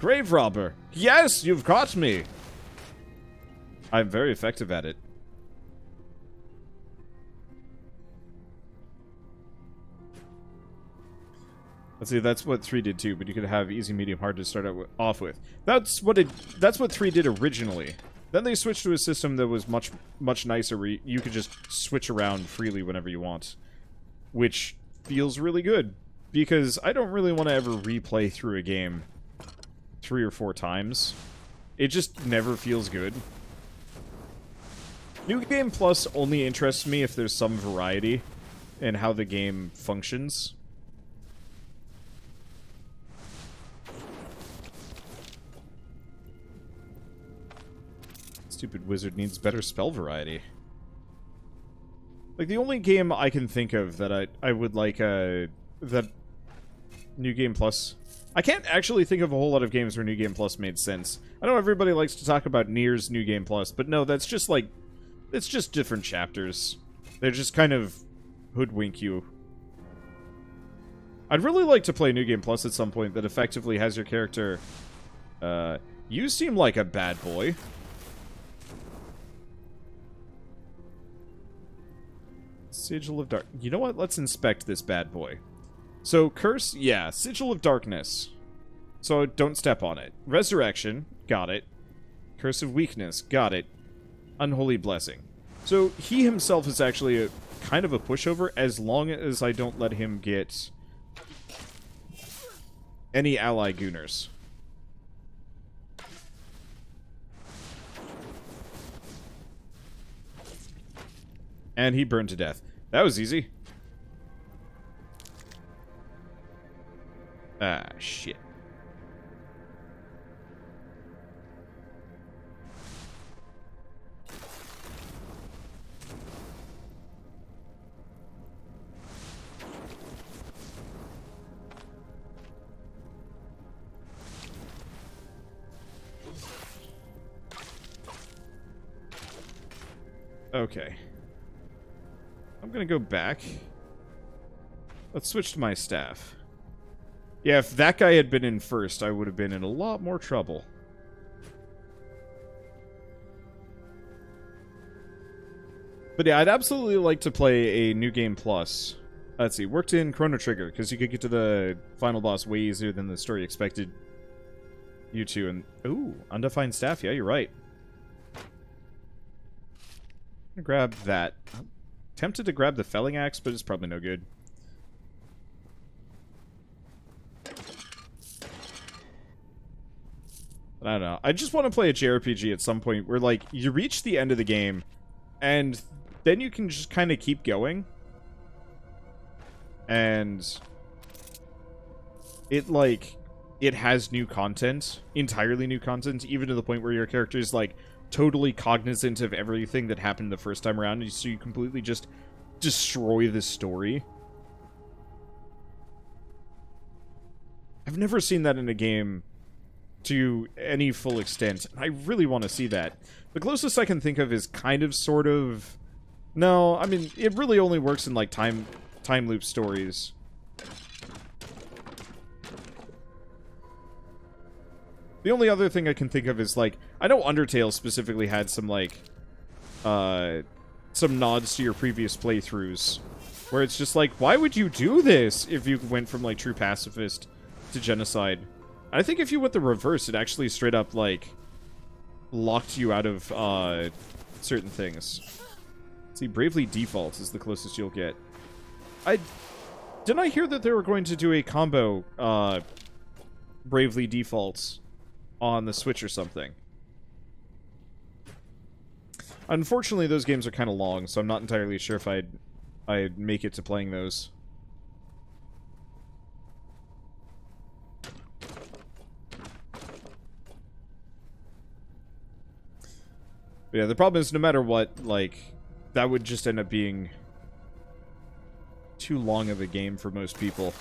Grave robber. Yes, you've caught me. I'm very effective at it. Let's see, that's what 3 did too, but you could have easy, medium, hard to start off with. That's what 3 did originally. Then they switched to a system that was much nicer, where you could just switch around freely whenever you want. Which feels really good, because I don't really want to ever replay through a game 3 or 4 times. It just never feels good. New Game Plus only interests me if there's some variety in how the game functions. Stupid wizard needs better spell variety. Like, the only game I can think of that I would like, that New Game Plus... I can't actually think of a whole lot of games where New Game Plus made sense. I know everybody likes to talk about Nier's New Game Plus, but no, that's just like... It's just different chapters. They're just kind of hoodwink you. I'd really like to play New Game Plus at some point that effectively has your character... you seem like a bad boy. Sigil of Dark... You know what? Let's inspect this bad boy. So, Curse, yeah. Sigil of Darkness. So, don't step on it. Resurrection, got it. Curse of Weakness, got it. Unholy Blessing. So, he himself is actually kind of a pushover, as long as I don't let him get any ally gooners. And he burned to death. That was easy. Ah, shit. Okay. I'm gonna go back. Let's switch to my staff. Yeah, if that guy had been in first, I would have been in a lot more trouble. But yeah, I'd absolutely like to play a New Game Plus. Let's see, worked in Chrono Trigger, because you could get to the final boss way easier than the story expected you to. And ooh, undefined staff, yeah, you're right. I'm gonna grab that. I'm tempted to grab the felling axe, but it's probably no good. I don't know. I just want to play a JRPG at some point where, like, you reach the end of the game, and then you can just kind of keep going. And it, like, it has new content, entirely new content, even to the point where your character is, like, totally cognizant of everything that happened the first time around, so you completely just destroy the story. I've never seen that in a game to any full extent. I really want to see that. The closest I can think of is kind of, sort of... No, I mean, it really only works in, like, time loop stories. The only other thing I can think of is, like, I know Undertale specifically had some, like, some nods to your previous playthroughs, where it's just like, why would you do this if you went from, like, true pacifist to genocide? I think if you went the reverse, it actually straight up, like, locked you out of, certain things. See, Bravely Default is the closest you'll get. Didn't I hear that they were going to do a combo, Bravely Default on the Switch or something? Unfortunately, those games are kind of long, so I'm not entirely sure if I'd make it to playing those. But yeah, the problem is, no matter what, like, that would just end up being too long of a game for most people.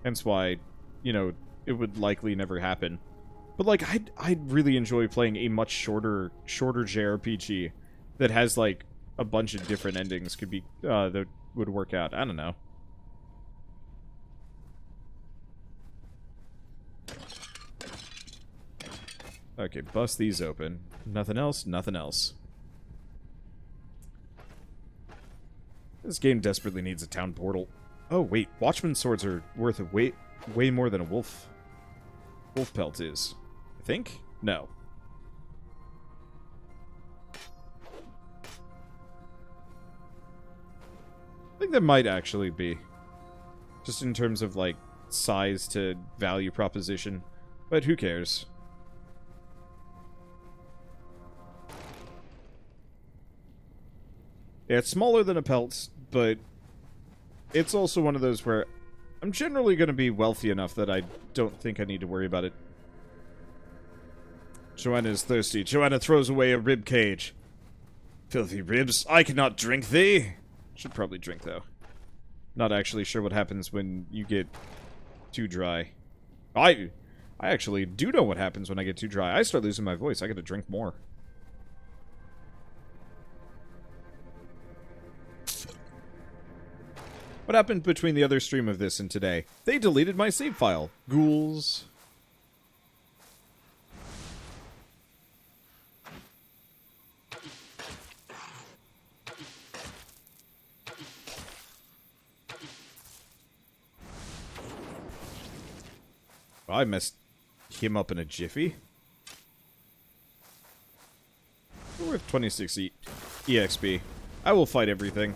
Hence why, you know, it would likely never happen. But, like, I'd really enjoy playing a much shorter JRPG that has, like, a bunch of different endings could be, that would work out. I don't know. Okay, bust these open. Nothing else, nothing else. This game desperately needs a town portal. Oh, wait. Watchman swords are worth way more than a wolf pelt is. I think? No. I think there might actually be. Just in terms of, like, size to value proposition. But who cares? Yeah, it's smaller than a pelt, but it's also one of those where I'm generally going to be wealthy enough that I don't think I need to worry about it. Joanna is thirsty. Joanna throws away a rib cage. Filthy ribs, I cannot drink thee. Should probably drink, though. Not actually sure what happens when you get too dry. I actually do know what happens when I get too dry. I start losing my voice. I gotta drink more. What happened between the other stream of this and today? They deleted my save file. Ghouls. I messed him up in a jiffy. We're worth 26 EXP. I will fight everything.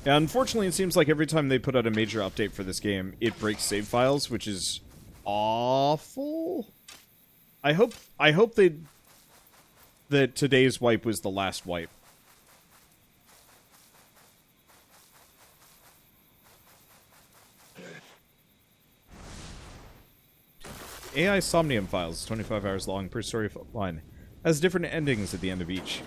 Yeah, unfortunately, it seems like every time they put out a major update for this game, it breaks save files, which is awful. I hope that today's wipe was the last wipe. AI Somnium files, 25 hours long per story line, has different endings at the end of each.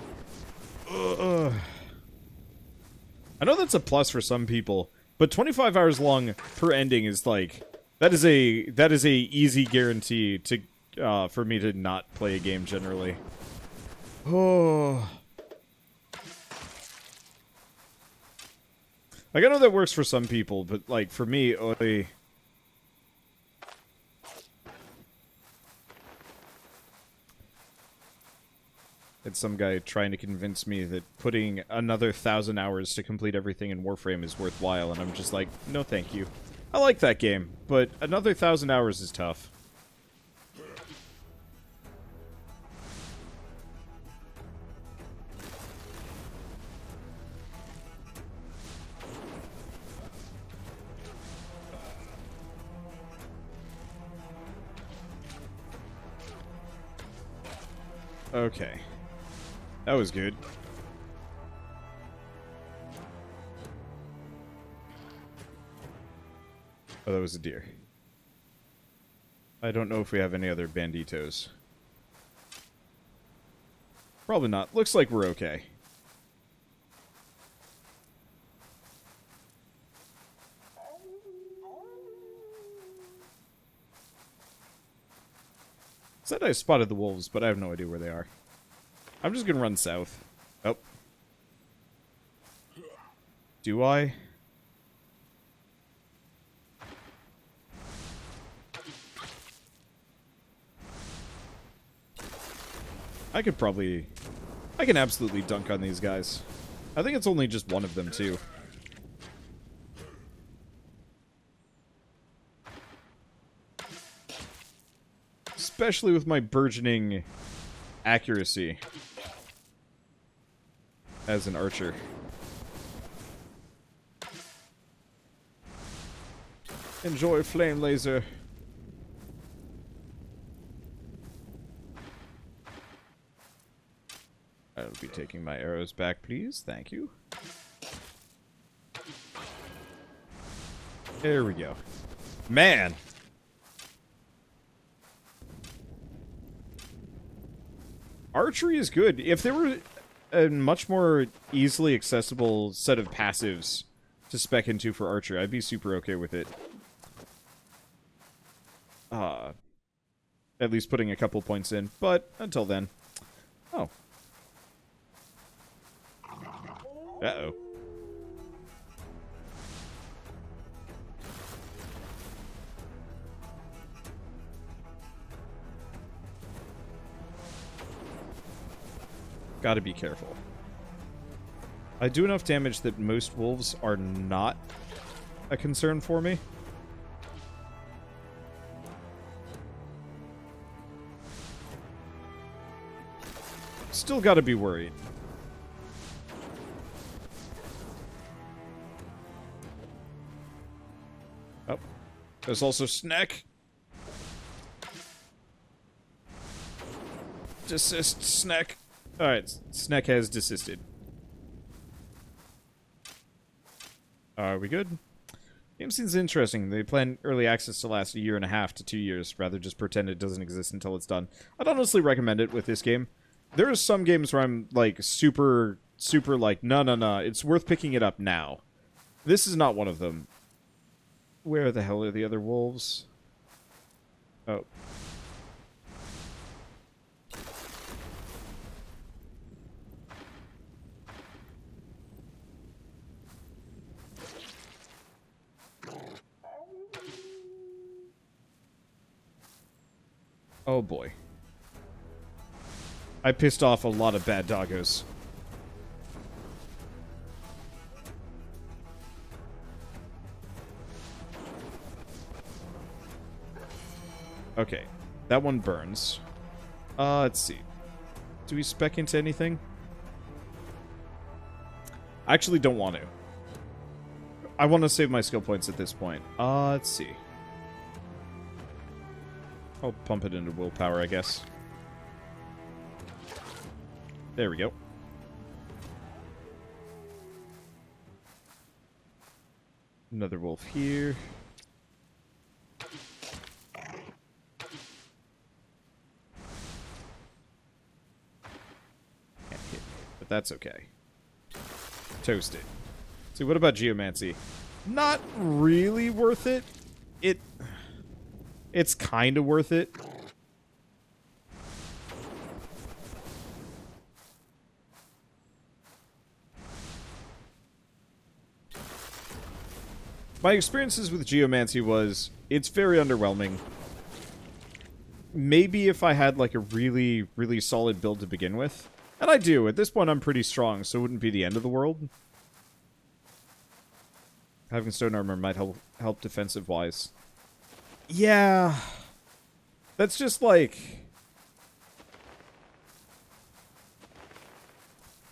I know that's a plus for some people, but 25 hours long per ending is like that is a easy guarantee to for me to not play a game generally. Oh. Like, I know that works for some people, but like for me, it's some guy trying to convince me that putting another 1,000 hours to complete everything in Warframe is worthwhile, and I'm just like, no thank you. I like that game, but another 1,000 hours is tough. Okay. That was good. Oh, that was a deer. I don't know if we have any other banditos. Probably not. Looks like we're okay. Said I spotted the wolves, but I have no idea where they are. I'm just gonna run south. Oh. Do I? I can absolutely dunk on these guys. I think it's only just one of them, too. Especially with my burgeoning accuracy as an archer. Enjoy flame laser. I'll be taking my arrows back, please. Thank you. There we go. Man! Archery is good. If there were a much more easily accessible set of passives to spec into for Archer, I'd be super okay with it. At least putting a couple points in. But until then. Oh. Uh-oh. Gotta be careful. I do enough damage that most wolves are not a concern for me. Still gotta be worried. Oh. There's also Snack. Desist, Snack. Alright, Snack has desisted. Are we good? Game seems interesting. They plan early access to last 1.5 to 2 years, rather just pretend it doesn't exist until it's done. I'd honestly recommend it with this game. There are some games where I'm, like, super like, no, it's worth picking it up now. This is not one of them. Where the hell are the other wolves? Oh. Oh boy. I pissed off a lot of bad doggos. Okay. That one burns. Let's see. Do we spec into anything? I actually don't want to. I want to save my skill points at this point. Let's see. I'll pump it into willpower, I guess. There we go. Another wolf here. Can't hit me, but that's okay. Toasted. See, what about Geomancy? Not really worth it. It's kind of worth it. My experiences with Geomancy was, it's very underwhelming. Maybe if I had like a really, really solid build to begin with. And I do. At this point I'm pretty strong, so it wouldn't be the end of the world. Having stone armor might help defensive-wise. Yeah. That's just like...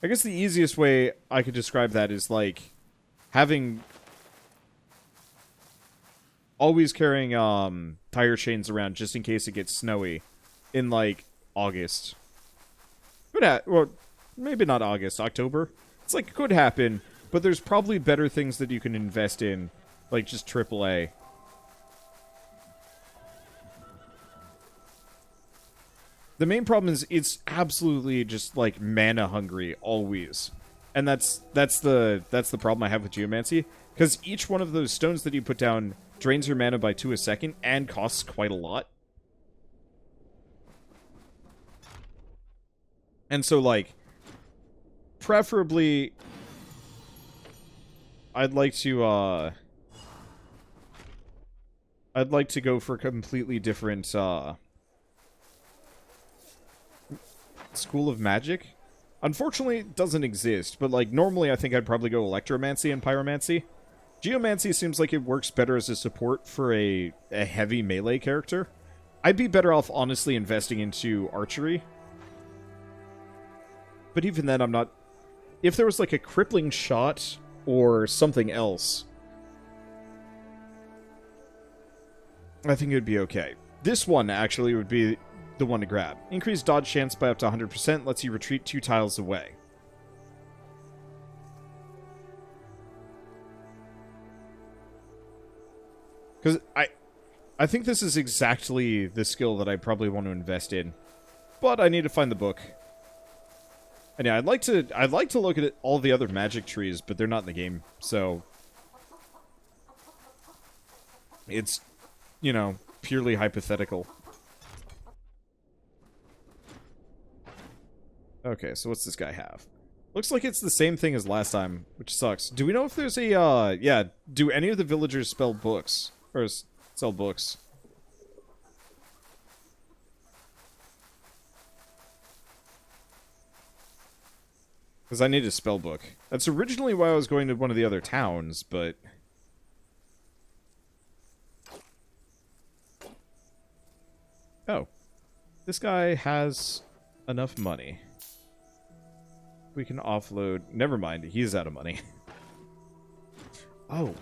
I guess the easiest way I could describe that is like having... always carrying tire chains around just in case it gets snowy in like August. Well, maybe not August, October. It's like it could happen, but there's probably better things that you can invest in, like just AAA. The main problem is it's absolutely just like mana hungry always. And that's the problem I have with Geomancy, because each one of those stones that you put down drains your mana by 2 a second and costs quite a lot. And so like preferably I'd like to go for a completely different School of Magic. Unfortunately, it doesn't exist, but like normally I think I'd probably go Electromancy and Pyromancy. Geomancy seems like it works better as a support for a heavy melee character. I'd be better off honestly investing into archery. But even then, I'm not... If there was like a crippling shot or something else, I think it would be okay. This one actually would be the one to grab. Increased dodge chance by up to 100%, lets you retreat 2 tiles away. Because I think this is exactly the skill that I probably want to invest in. But I need to find the book. And yeah, I'd like to look at all the other magic trees, but they're not in the game, so it's, you know, purely hypothetical. Okay, so what's this guy have? Looks like it's the same thing as last time, which sucks. Do we know if there's a, yeah, do any of the villagers spell books? Or sell books? Because I need a spell book. That's originally why I was going to one of the other towns, but... Oh. This guy has enough money. We can offload... Never mind, he's out of money. Oh.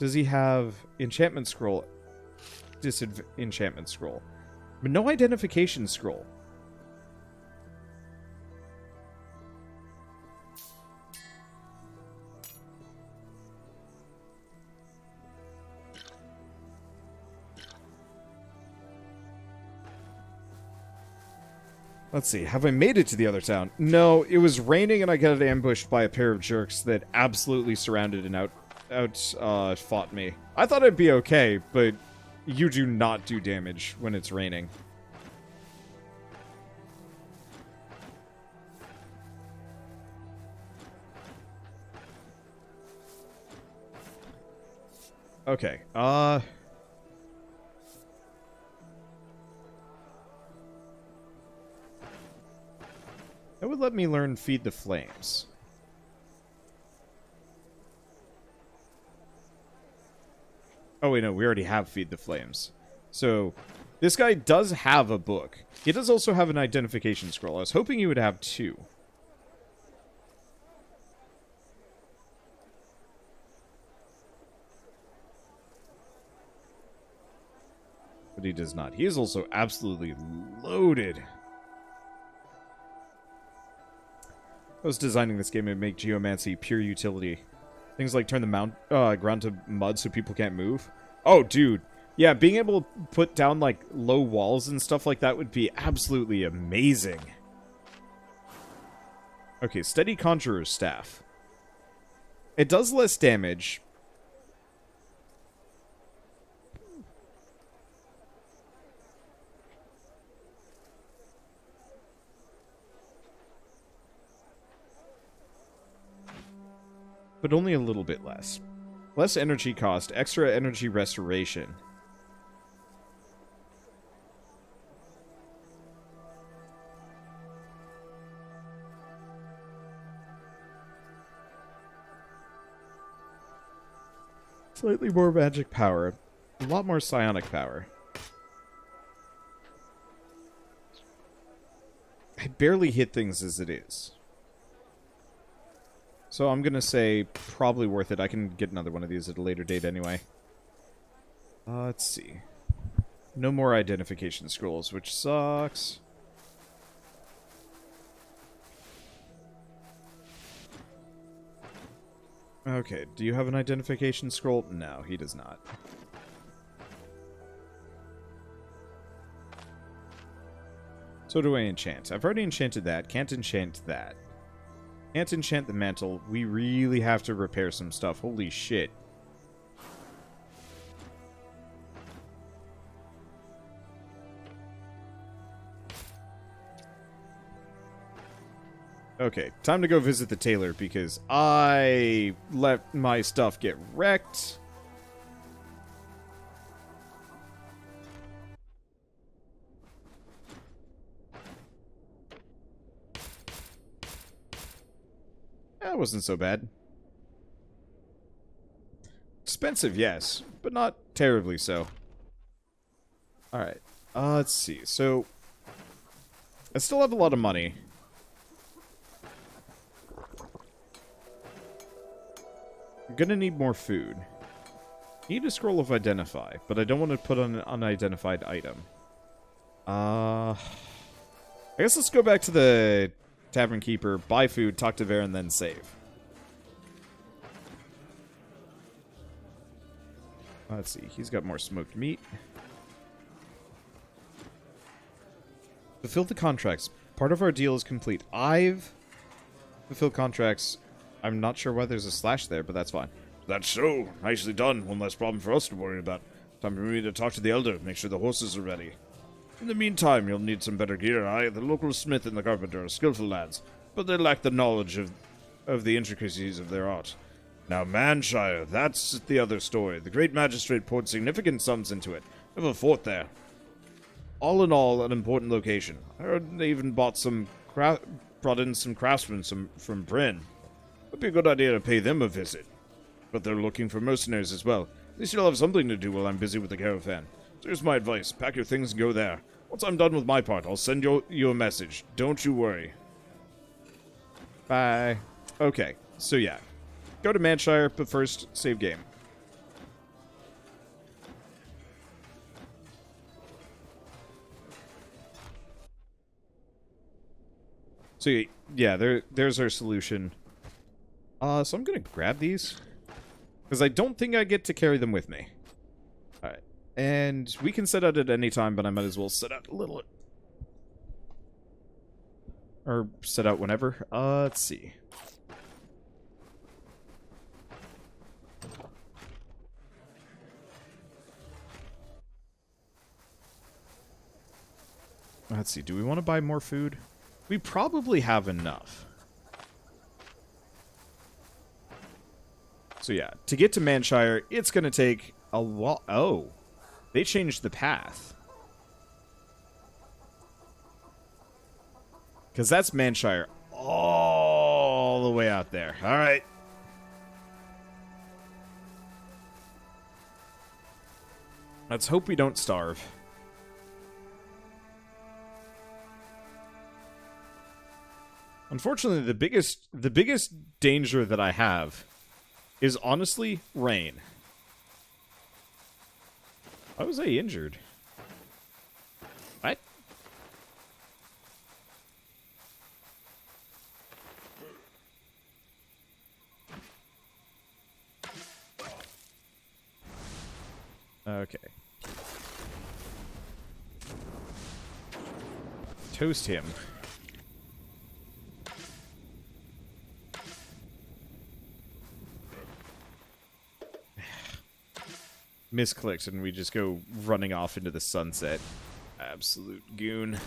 Does he have enchantment scroll? Enchantment scroll. But no identification scroll. Let's see, have I made it to the other town? No, it was raining and I got ambushed by a pair of jerks that absolutely surrounded and fought me. I thought I'd be okay, but you do not do damage when it's raining. Okay, that would let me learn Feed the Flames. Oh wait, no, we already have Feed the Flames. So, this guy does have a book. He does also have an identification scroll. I was hoping he would have two. But he does not. He is also absolutely loaded. I was designing this game to make geomancy pure utility. Things like turn the ground to mud so people can't move. Oh, dude. Yeah, being able to put down, like, low walls and stuff like that would be absolutely amazing. Okay, Steady Conjurer's Staff. It does less damage. But only a little bit less. Less energy cost, extra energy restoration. Slightly more magic power. A lot more psionic power. I barely hit things as it is. So I'm gonna say probably worth it. I can get another one of these at a later date anyway. Let's see. No more identification scrolls, which sucks. Okay, do you have an identification scroll? No, he does not. So do I enchant? I've already enchanted that. Can't enchant that. Can't enchant the mantle. We really have to repair some stuff. Holy shit. Okay, time to go visit the tailor because I let my stuff get wrecked. That wasn't so bad. Expensive, yes, but not terribly so. Alright, let's see. So, I still have a lot of money. I'm gonna need more food. Need a scroll of identify, but I don't want to put on an unidentified item. I guess let's go back to the Tavern Keeper, buy food, talk to Ver, and then save. Let's see, he's got more smoked meat. Fulfill the contracts. Part of our deal is complete. I've fulfilled contracts. I'm not sure why there's a slash there, but that's fine. That's so. Nicely done. One less problem for us to worry about. Time for me to talk to the Elder, make sure the horses are ready. In the meantime, you'll need some better gear. The local smith and the carpenter are skillful lads, but they lack the knowledge of the intricacies of their art. Now, Manshire, that's the other story. The great magistrate poured significant sums into it. Have a fort there. All in all, an important location. I heard they even brought in some craftsmen from Bryn. Would be a good idea to pay them a visit. But they're looking for mercenaries as well. At least you'll have something to do while I'm busy with the caravan. So here's my advice. Pack your things and go there. Once I'm done with my part, I'll send you a message. Don't you worry. Bye. Okay, so yeah. Go to Manshire, but first, save game. So yeah, there's our solution. So I'm gonna grab these. Because I don't think I get to carry them with me. Alright. And we can set out at any time, but I might as well set out a little... Or set out whenever. Let's see. Let's see, do we want to buy more food? We probably have enough. So yeah, to get to Manshire, it's going to take a while. Oh, they changed the path. Because that's Manshire all the way out there. All right. Let's hope we don't starve. Unfortunately, the biggest danger that I have is honestly rain. Why was I injured? What? Okay. Toast him. Misclicked and we just go running off into the sunset. Absolute goon.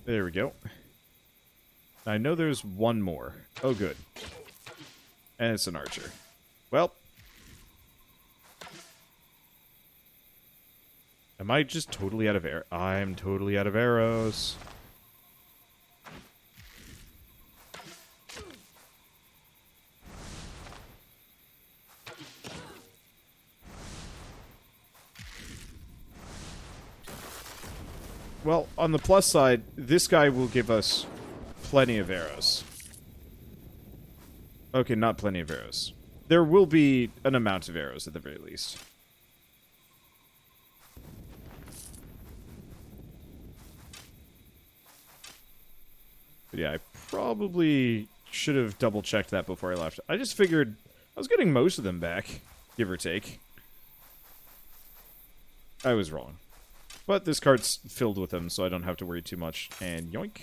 There we go. I know there's one more. Oh, good. And it's an archer. Well. Am I just totally out of arrows? I'm totally out of arrows. Well, on the plus side, this guy will give us plenty of arrows. Okay, not plenty of arrows. There will be an amount of arrows at the very least. But yeah, I probably should have double-checked that before I left. I just figured I was getting most of them back, give or take. I was wrong. But this cart's filled with them, so I don't have to worry too much. And yoink.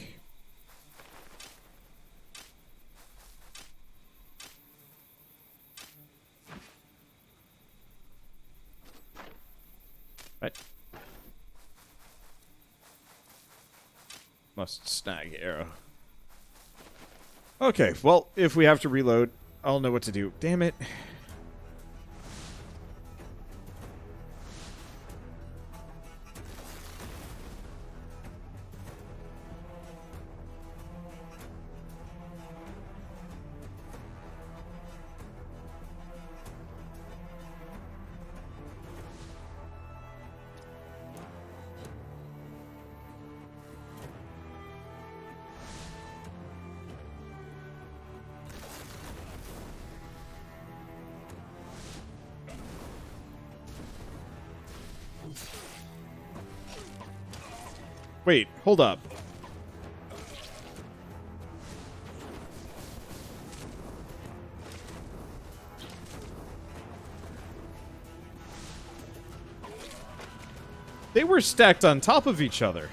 Right. Must snag arrow. Okay, well, if we have to reload, I'll know what to do. Damn it. Wait, hold up. They were stacked on top of each other.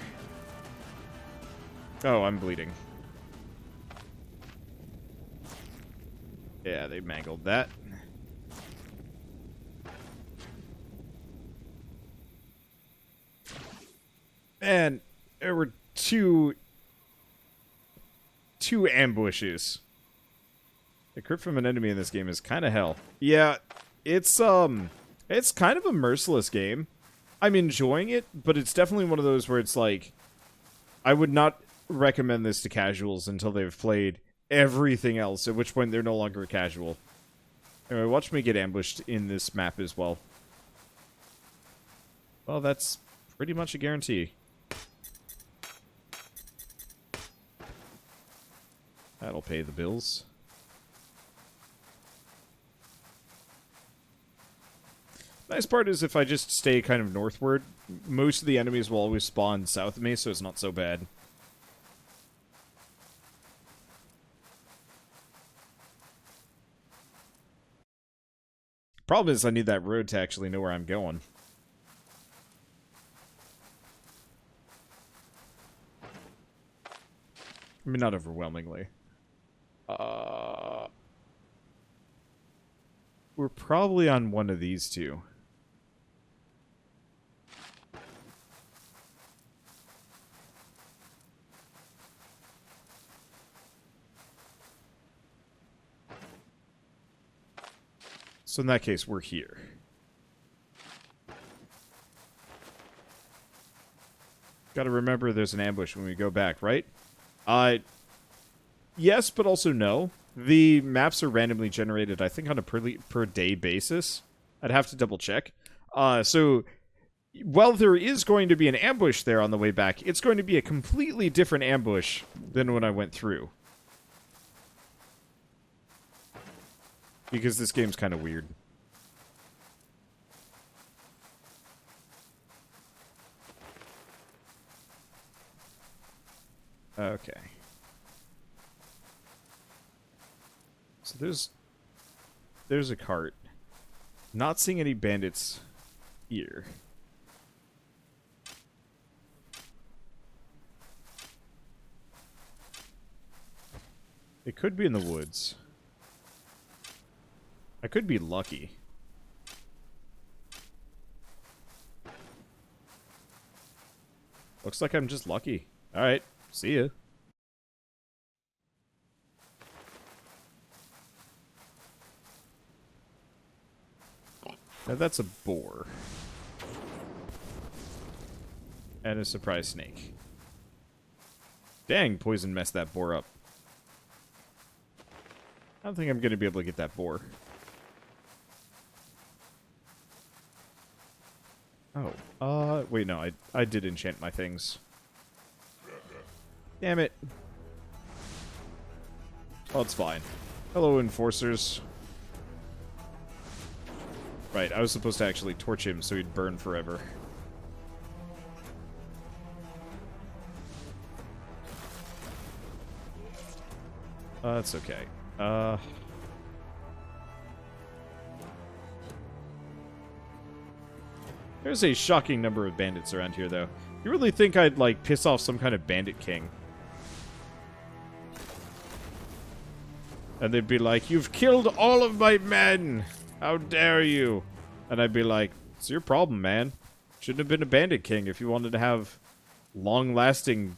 Oh, I'm bleeding. Yeah, they mangled that. Man, there were two ambushes. The crypt from an enemy in this game is kind of hell. Yeah, it's kind of a merciless game. I'm enjoying it, but it's definitely one of those where it's like, I would not recommend this to casuals until they've played everything else, at which point they're no longer a casual. Anyway, watch me get ambushed in this map as well. Well, that's pretty much a guarantee. That'll pay the bills. Nice part is if I just stay kind of northward, most of the enemies will always spawn south of me, so it's not so bad. Problem is I need that road to actually know where I'm going. I mean, not overwhelmingly. We're probably on one of these two. So in that case, we're here. Gotta remember there's an ambush when we go back, right? Yes, but also no. The maps are randomly generated, I think, on a per day basis. I'd have to double check. So, while there is going to be an ambush there on the way back, it's going to be a completely different ambush than when I went through. Because this game's kind of weird. Okay. So there's a cart. Not seeing any bandits here. It could be in the woods. I could be lucky. Looks like I'm just lucky. Alright, see ya. Now that's a boar. And a surprise snake. Dang, poison messed that boar up. I don't think I'm going to be able to get that boar. Oh, wait, no, I did enchant my things. Damn it. Oh, it's fine. Hello, enforcers. Right, I was supposed to actually torch him so he'd burn forever. That's okay. There's a shocking number of bandits around here, though. You really think I'd, like, piss off some kind of bandit king? And they'd be like, "You've killed all of my men! How dare you?" And I'd be like, "It's your problem, man. Shouldn't have been a bandit king if you wanted to have long-lasting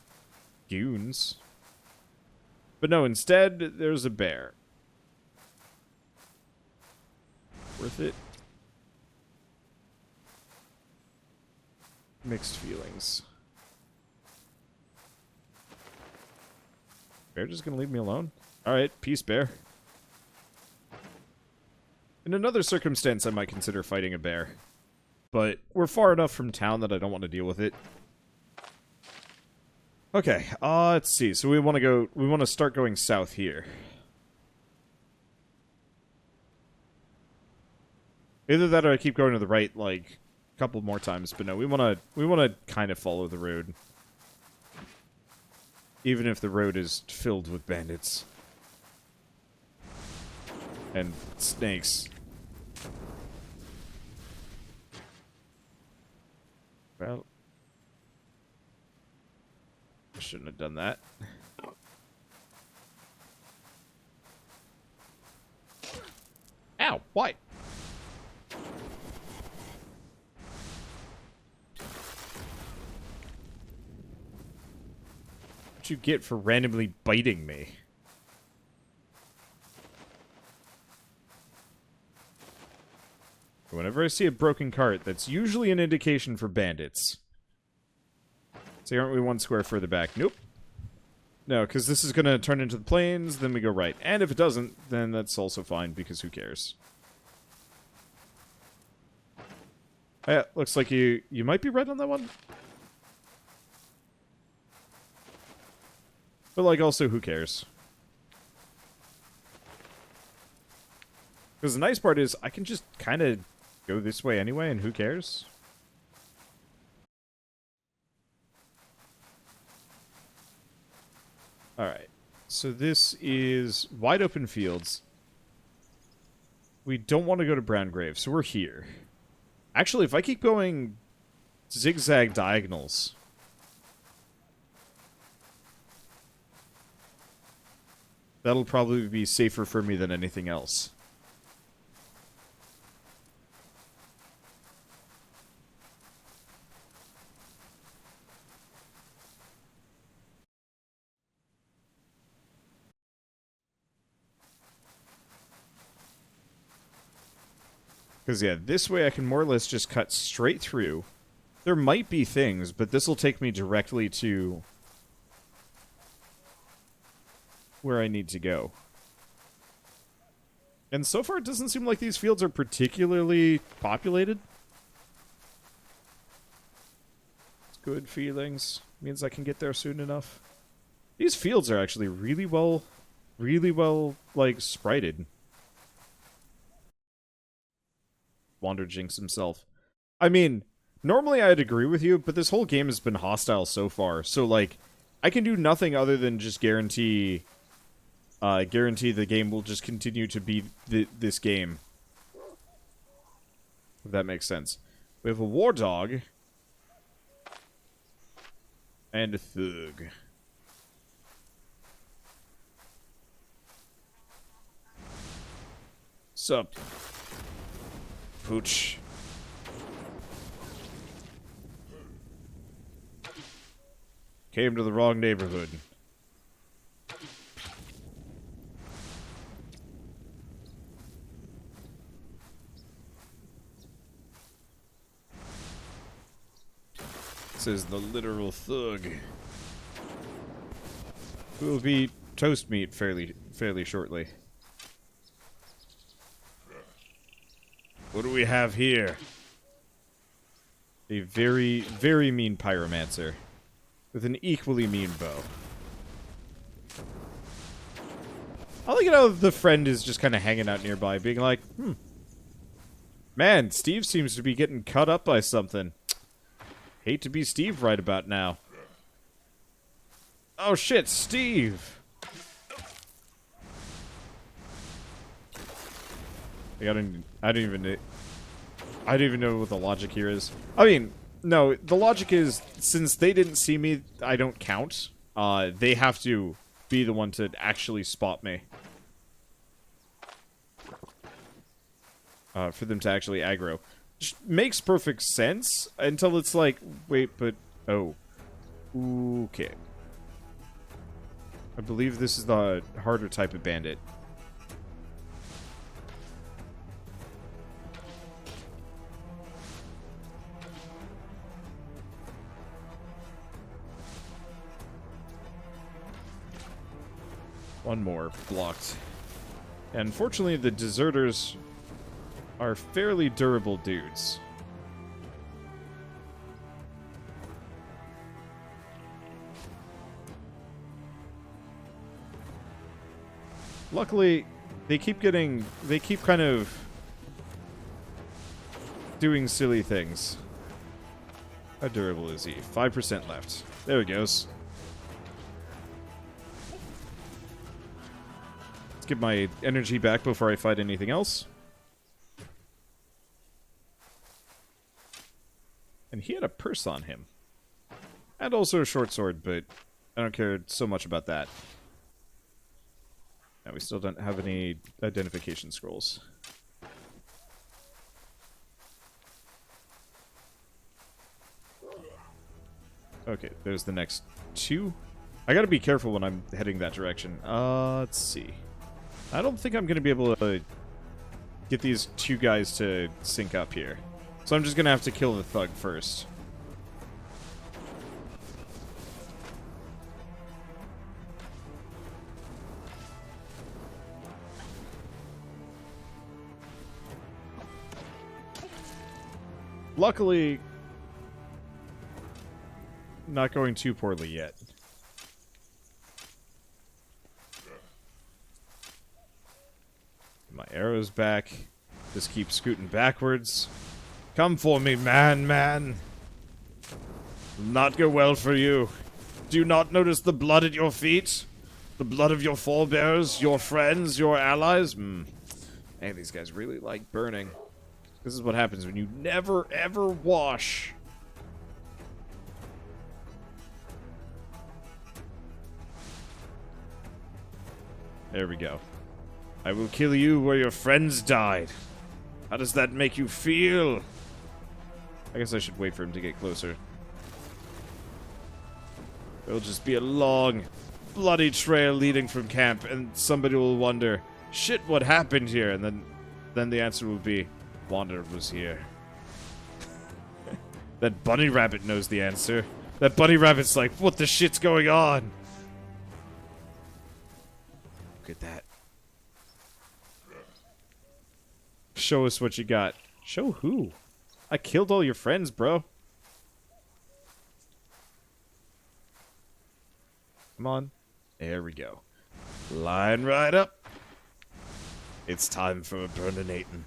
goons." But no, instead, there's a bear. Worth it? Mixed feelings. Bear just gonna leave me alone? Alright, peace, bear. In another circumstance, I might consider fighting a bear. But we're far enough from town that I don't want to deal with it. Okay, let's see. So we want to start going south here. Either that or I keep going to the right, like, a couple more times, but no, we want to kind of follow the road. Even if the road is filled with bandits. And snakes. Well, I shouldn't have done that. Ow, why? what you get for randomly biting me. Whenever I see a broken cart, that's usually an indication for bandits. So aren't we one square further back? Nope. No, because this is going to turn into the plains, then we go right. And if it doesn't, then that's also fine, because who cares? Yeah, looks like you might be right on that one. But, like, also, who cares? Because the nice part is, I can just kind of go this way anyway, and who cares? Alright. So this is wide open fields. We don't want to go to Brown Grave, so we're here. Actually, if I keep going zigzag diagonals... that'll probably be safer for me than anything else. Because, yeah, this way I can more or less just cut straight through. There might be things, but this will take me directly to where I need to go. And so far, it doesn't seem like these fields are particularly populated. It's good feelings. Means I can get there soon enough. These fields are actually really well, like, sprited. Wander Jinx himself. I mean, normally I'd agree with you, but this whole game has been hostile so far. So, like, I can do nothing other than just guarantee the game will just continue to be this game. If that makes sense. We have a war dog. And a thug. Sup? Pooch. Came to the wrong neighborhood. This is the literal thug. Who will be toast meat fairly shortly. What do we have here? A very, very mean pyromancer. With an equally mean bow. I like it how the friend is just kind of hanging out nearby, being like, man, Steve seems to be getting cut up by something. Hate to be Steve right about now. Oh shit, Steve! Like, I don't even know what the logic here is. I mean, no, the logic is, since they didn't see me, I don't count. They have to be the one to actually spot me. For them to actually aggro. Which makes perfect sense, until it's like, wait, but, oh. Okay. I believe this is the harder type of bandit. One more. Blocked. And unfortunately, the deserters are fairly durable dudes. Luckily, they keep kind of doing silly things. How durable is he? 5% left. There he goes. Let's get my energy back before I fight anything else. And he had a purse on him. And also a short sword, but I don't care so much about that. Now, we still don't have any identification scrolls. Okay, there's the next two. I gotta be careful when I'm heading that direction. Let's see. I don't think I'm gonna be able to get these two guys to sync up here. So I'm just gonna have to kill the thug first. Luckily, not going too poorly yet. My arrow's back. Just keep scooting backwards. Come for me, man. Will not go well for you. Do you not notice the blood at your feet? The blood of your forebears, your friends, your allies? Hey, these guys really like burning. This is what happens when you never, ever wash. There we go. I will kill you where your friends died. How does that make you feel? I guess I should wait for him to get closer. It'll just be a long, bloody trail leading from camp, and somebody will wonder, shit, what happened here? And then the answer will be, Wander was here. That bunny rabbit knows the answer. That bunny rabbit's like, what the shit's going on? Look at that. Show us what you got. Show who? I killed all your friends, bro. Come on. There we go. Line right up. It's time for a burninating.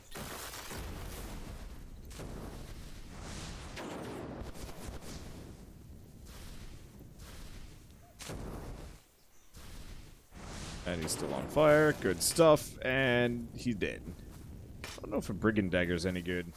And he's still on fire. Good stuff. And he's dead. I don't know if a brigand dagger's any good.